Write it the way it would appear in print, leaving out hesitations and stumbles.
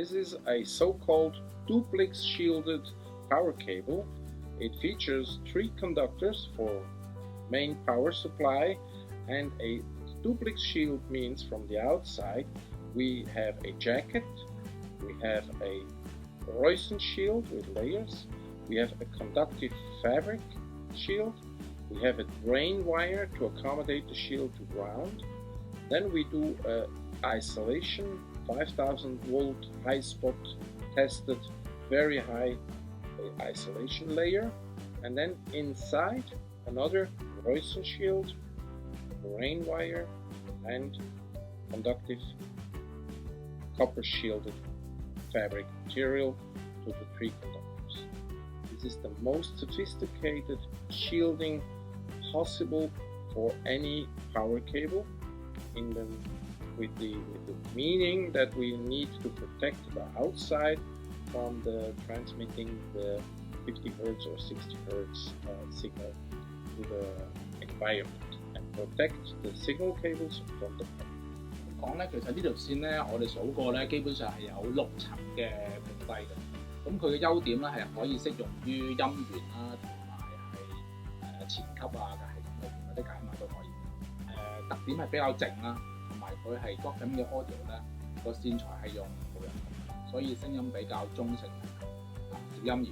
This is a so-called Duplex Shielded Power Cable. It features 3 conductors for main power supply, and a duplex shield means from the outside we have a jacket, we have a Royston shield with layers, we have a conductive fabric shield, we have a drain wire to accommodate the shield to ground. Then we do a isolation 5000 volt high spot tested very high isolation layer, and then inside another Royston shield, rain wire, and conductive copper shielded fabric material to the 3 conductors. This is the most sophisticated shielding possible for any power cable, with the meaning that we need to protect the outside from the transmitting the 50 Hz or 60 Hz signal to the environment and protect the signal cables from the public. 講咧，其實呢條線咧，我哋數過咧，基本上係有6層嘅屏蔽嘅。咁佢嘅優點咧係可以適用於音源啦，同埋係前級啊嘅系統裏邊嗰啲解碼都可以。特點係比較靜啦，同埋佢係 Gotham 嘅 audio 咧，個線材係用無人屏，所以聲音比較中性，音源。